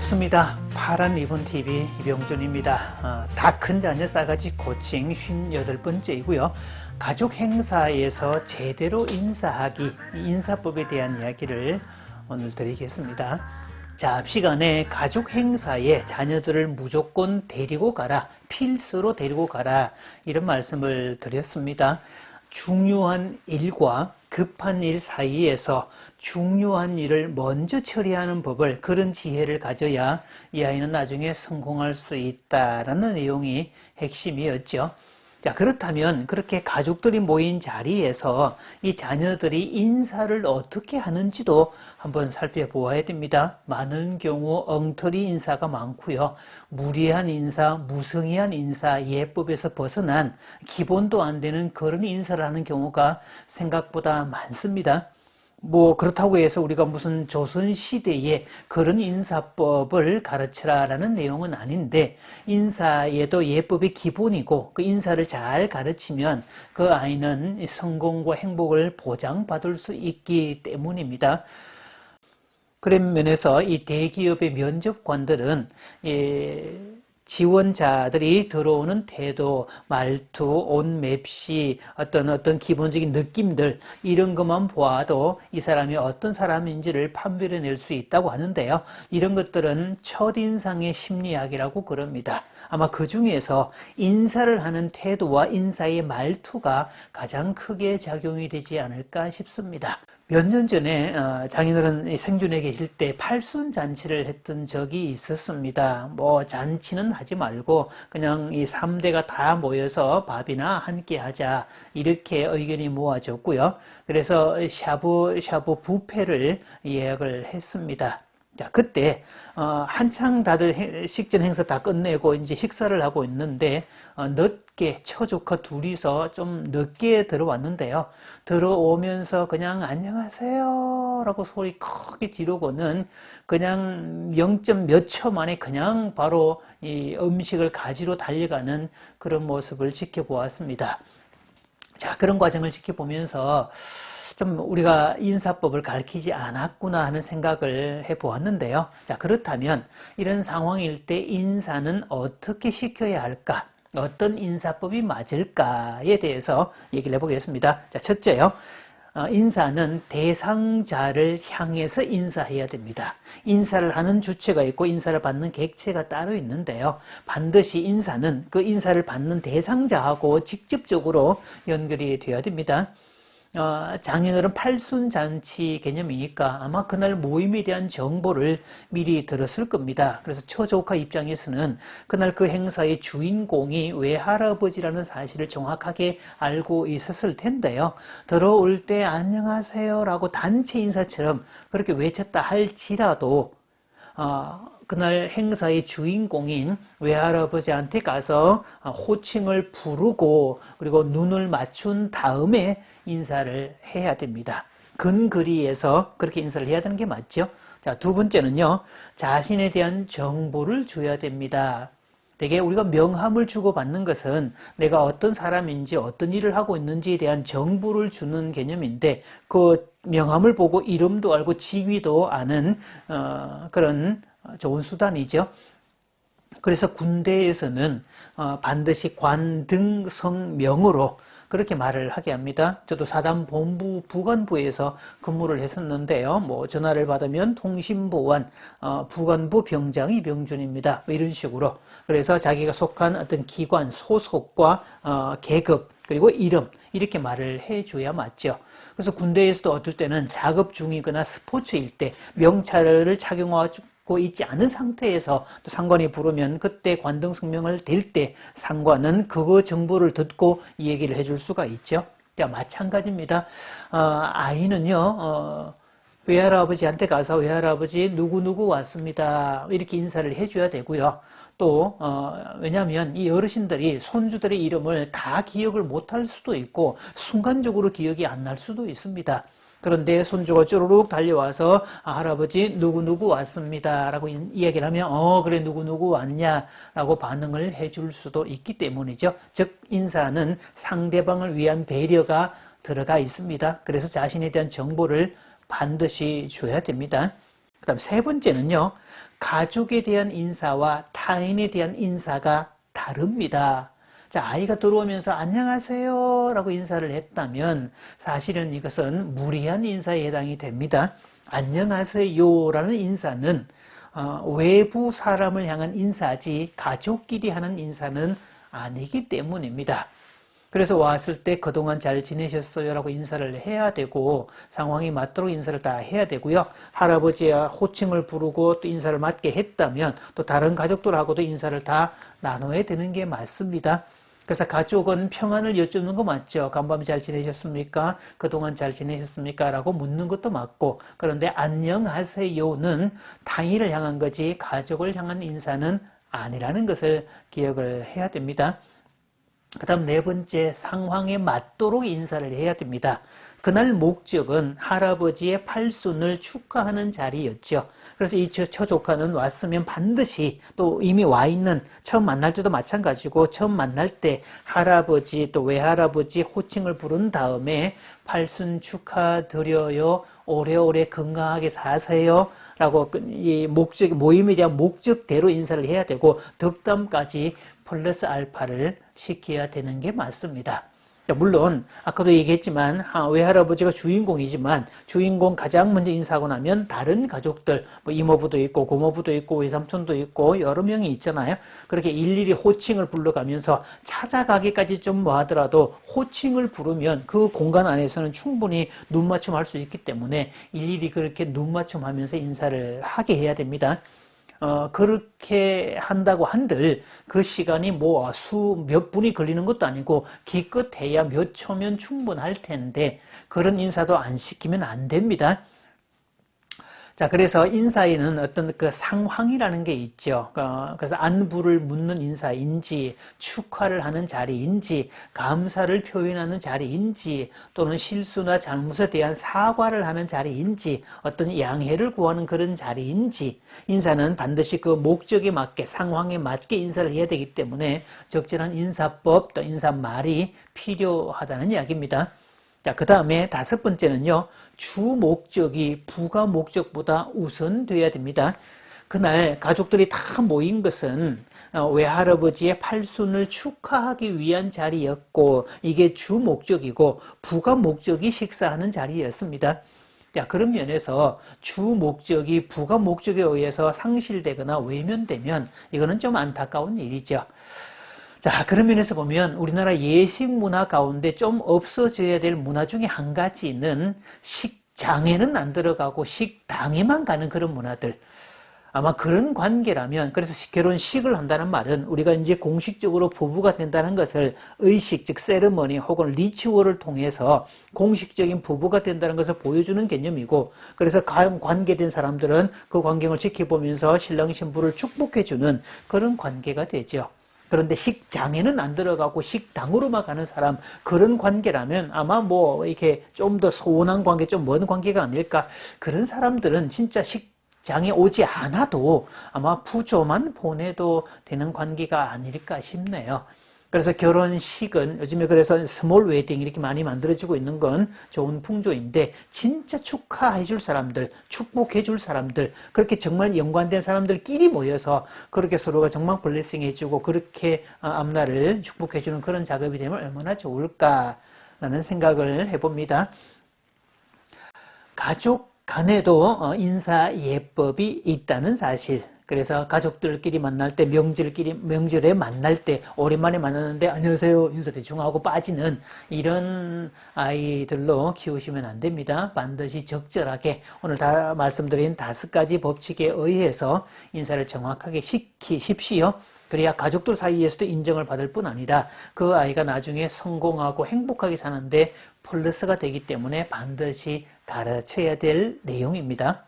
반갑습니다. 파란 리본 TV 이병준입니다. 다 큰 자녀 싸가지 코칭 58번째이고요. 가족 행사에서 제대로 인사하기, 인사법에 대한 이야기를 오늘 드리겠습니다. 자, 앞 시간에 가족 행사에 자녀들을 무조건 데리고 가라, 필수로 데리고 가라, 이런 말씀을 드렸습니다. 중요한 일과 급한 일 사이에서 중요한 일을 먼저 처리하는 법을, 그런 지혜를 가져야 이 아이는 나중에 성공할 수 있다라는 내용이 핵심이었죠. 자, 그렇다면 그렇게 가족들이 모인 자리에서 이 자녀들이 인사를 어떻게 하는지도 한번 살펴보아야 됩니다. 많은 경우 엉터리 인사가 많고요. 무리한 인사, 무성의한 인사, 예법에서 벗어난 기본도 안 되는 그런 인사를 하는 경우가 생각보다 많습니다. 그렇다고 해서 우리가 무슨 조선시대에 그런 인사법을 가르치라라는 내용은 아닌데, 인사에도 예법이 기본이고 그 인사를 잘 가르치면 그 아이는 성공과 행복을 보장받을 수 있기 때문입니다. 그런 면에서 이 대기업의 면접관들은 지원자들이 들어오는 태도, 말투, 옷 맵시, 어떤 기본적인 느낌들, 이런 것만 보아도 이 사람이 어떤 사람인지를 판별해낼 수 있다고 하는데요. 이런 것들은 첫인상의 심리학이라고 그럽니다. 아마 그 중에서 인사를 하는 태도와 인사의 말투가 가장 크게 작용이 되지 않을까 싶습니다. 몇 년 전에 장인어른 생존해 계실 때 팔순잔치를 했던 적이 있었습니다. 잔치는 하지 말고 그냥 이 3대가 다 모여서 밥이나 함께 하자, 이렇게 의견이 모아졌고요. 그래서 샤브샤브 뷔페를 예약을 했습니다. 자, 그때 한창 다들 식전 행사 다 끝내고 이제 식사를 하고 있는데 늦게 처조카 둘이서 좀 늦게 들어왔는데요. 들어오면서 그냥 안녕하세요 라고 소리 크게 지르고는 그냥 0. 몇 초 만에 그냥 바로 이 음식을 가지러 달려가는 그런 모습을 지켜보았습니다. 자, 그런 과정을 지켜보면서 좀 우리가 인사법을 가르치지 않았구나 하는 생각을 해보았는데요. 자, 그렇다면 이런 상황일 때 인사는 어떻게 시켜야 할까? 어떤 인사법이 맞을까에 대해서 얘기를 해보겠습니다. 자, 첫째요. 인사는 대상자를 향해서 인사해야 됩니다. 인사를 하는 주체가 있고 인사를 받는 객체가 따로 있는데요. 반드시 인사는 그 인사를 받는 대상자하고 직접적으로 연결이 되어야 됩니다. 장인어른 팔순잔치 개념이니까 아마 그날 모임에 대한 정보를 미리 들었을 겁니다. 그래서 처조카 입장에서는 그날 그 행사의 주인공이 외할아버지라는 사실을 정확하게 알고 있었을 텐데요. 들어올 때 안녕하세요 라고 단체 인사처럼 그렇게 외쳤다 할지라도 그날 행사의 주인공인 외할아버지한테 가서 호칭을 부르고 그리고 눈을 맞춘 다음에 인사를 해야 됩니다. 근거리에서 그렇게 인사를 해야 되는 게 맞죠. 자, 두 번째는요, 자신에 대한 정보를 줘야 됩니다. 되게 우리가 명함을 주고받는 것은 내가 어떤 사람인지 어떤 일을 하고 있는지에 대한 정보를 주는 개념인데, 그 명함을 보고 이름도 알고 직위도 아는 그런 좋은 수단이죠. 그래서 군대에서는 반드시 관등성명으로 그렇게 말을 하게 합니다. 저도 사단본부 부관부에서 근무를 했었는데요. 전화를 받으면 통신보안, 부관부 병장이 병준입니다. 이런 식으로. 그래서 자기가 속한 어떤 기관, 소속과 계급, 그리고 이름, 이렇게 말을 해줘야 맞죠. 그래서 군대에서도 어떨 때는 작업 중이거나 스포츠일 때 명찰을 착용하고 있지 않은 상태에서 또 상관이 부르면 그때 관등성명을 댈 때 상관은 그거 정보를 듣고 이 얘기를 해줄 수가 있죠. 마찬가지입니다. 아이는요, 외할아버지한테 가서 외할아버지 누구누구 왔습니다, 이렇게 인사를 해줘야 되고요. 또 왜냐하면 이 어르신들이 손주들의 이름을 다 기억을 못할 수도 있고 순간적으로 기억이 안 날 수도 있습니다. 그런데 손주가 쭈루룩 달려와서 할아버지 누구누구 왔습니다 라고 이야기를 하면 그래 누구누구 왔냐 라고 반응을 해줄 수도 있기 때문이죠. 즉 인사는 상대방을 위한 배려가 들어가 있습니다. 그래서 자신에 대한 정보를 반드시 줘야 됩니다. 그다음 세 번째는요. 가족에 대한 인사와 타인에 대한 인사가 다릅니다. 자, 아이가 들어오면서 안녕하세요 라고 인사를 했다면 사실은 이것은 무리한 인사에 해당이 됩니다. 안녕하세요 라는 인사는 외부 사람을 향한 인사지 가족끼리 하는 인사는 아니기 때문입니다. 그래서 왔을 때 그동안 잘 지내셨어요 라고 인사를 해야 되고 상황이 맞도록 인사를 다 해야 되고요. 할아버지야 호칭을 부르고 또 인사를 맞게 했다면 또 다른 가족들하고도 인사를 다 나눠야 되는 게 맞습니다. 그래서 가족은 평안을 여쭙는 거 맞죠. 간밤에 잘 지내셨습니까? 그동안 잘 지내셨습니까? 라고 묻는 것도 맞고, 그런데 안녕하세요는 타인을 향한 거지 가족을 향한 인사는 아니라는 것을 기억을 해야 됩니다. 그 다음 네 번째, 상황에 맞도록 인사를 해야 됩니다. 그날 목적은 할아버지의 팔순을 축하하는 자리였죠. 그래서 이 처조카는 왔으면 반드시 또 이미 와 있는 처음 만날 때도 마찬가지고 처음 만날 때 할아버지 또 외할아버지 호칭을 부른 다음에 팔순 축하드려요. 오래오래 건강하게 사세요. 라고 이 목적, 모임에 대한 목적대로 인사를 해야 되고 덕담까지 플러스 알파를 시켜야 되는 게 맞습니다. 물론 아까도 얘기했지만 외할아버지가 주인공이지만 주인공 가장 먼저 인사하고 나면 다른 가족들 뭐 이모부도 있고 고모부도 있고 외삼촌도 있고 여러 명이 있잖아요. 그렇게 일일이 호칭을 불러가면서 찾아가기까지 좀 뭐하더라도 호칭을 부르면 그 공간 안에서는 충분히 눈맞춤할 수 있기 때문에 일일이 그렇게 눈맞춤하면서 인사를 하게 해야 됩니다. 그렇게 한다고 한들 그 시간이 뭐 몇 분이 걸리는 것도 아니고 기껏해야 몇 초면 충분할 텐데 그런 인사도 안 시키면 안 됩니다. 자, 그래서 인사에는 어떤 그 상황이라는 게 있죠. 그래서 안부를 묻는 인사인지, 축하를 하는 자리인지, 감사를 표현하는 자리인지, 또는 실수나 잘못에 대한 사과를 하는 자리인지, 어떤 양해를 구하는 그런 자리인지, 인사는 반드시 그 목적에 맞게, 상황에 맞게 인사를 해야 되기 때문에 적절한 인사법, 또 인사말이 필요하다는 이야기입니다. 자, 그 다음에 다섯 번째는요, 주 목적이 부가 목적보다 우선돼야 됩니다. 그날 가족들이 다 모인 것은 외할아버지의 팔순을 축하하기 위한 자리였고, 이게 주 목적이고, 부가 목적이 식사하는 자리였습니다. 자, 그런 면에서 주 목적이 부가 목적에 의해서 상실되거나 외면되면, 이거는 좀 안타까운 일이죠. 자, 그런 면에서 보면 우리나라 예식 문화 가운데 좀 없어져야 될 문화 중에 한 가지는 식장에는 안 들어가고 식당에만 가는 그런 문화들. 아마 그런 관계라면, 그래서 결혼식을 한다는 말은 우리가 이제 공식적으로 부부가 된다는 것을 의식, 즉 세리머니 혹은 리추얼을 통해서 공식적인 부부가 된다는 것을 보여주는 개념이고, 그래서 관계된 사람들은 그 광경을 지켜보면서 신랑 신부를 축복해주는 그런 관계가 되죠. 그런데 식장에는 안 들어가고 식당으로만 가는 사람, 그런 관계라면 아마 뭐 이렇게 좀 더 소원한 관계, 좀 먼 관계가 아닐까. 그런 사람들은 진짜 식장에 오지 않아도 아마 부조만 보내도 되는 관계가 아닐까 싶네요. 그래서 결혼식은 요즘에 그래서 스몰 웨딩 이렇게 많이 만들어지고 있는 건 좋은 풍조인데, 진짜 축하해 줄 사람들, 축복해 줄 사람들, 그렇게 정말 연관된 사람들끼리 모여서 그렇게 서로가 정말 블레싱 해주고 그렇게 앞날을 축복해 주는 그런 작업이 되면 얼마나 좋을까라는 생각을 해봅니다. 가족 간에도 인사 예법이 있다는 사실. 그래서 가족들끼리 만날 때, 명절에 만날 때, 오랜만에 만났는데, 안녕하세요, 인사 대충 하고 빠지는 이런 아이들로 키우시면 안 됩니다. 반드시 적절하게, 오늘 다 말씀드린 5가지 법칙에 의해서 인사를 정확하게 시키십시오. 그래야 가족들 사이에서도 인정을 받을 뿐 아니라 그 아이가 나중에 성공하고 행복하게 사는데 플러스가 되기 때문에 반드시 가르쳐야 될 내용입니다.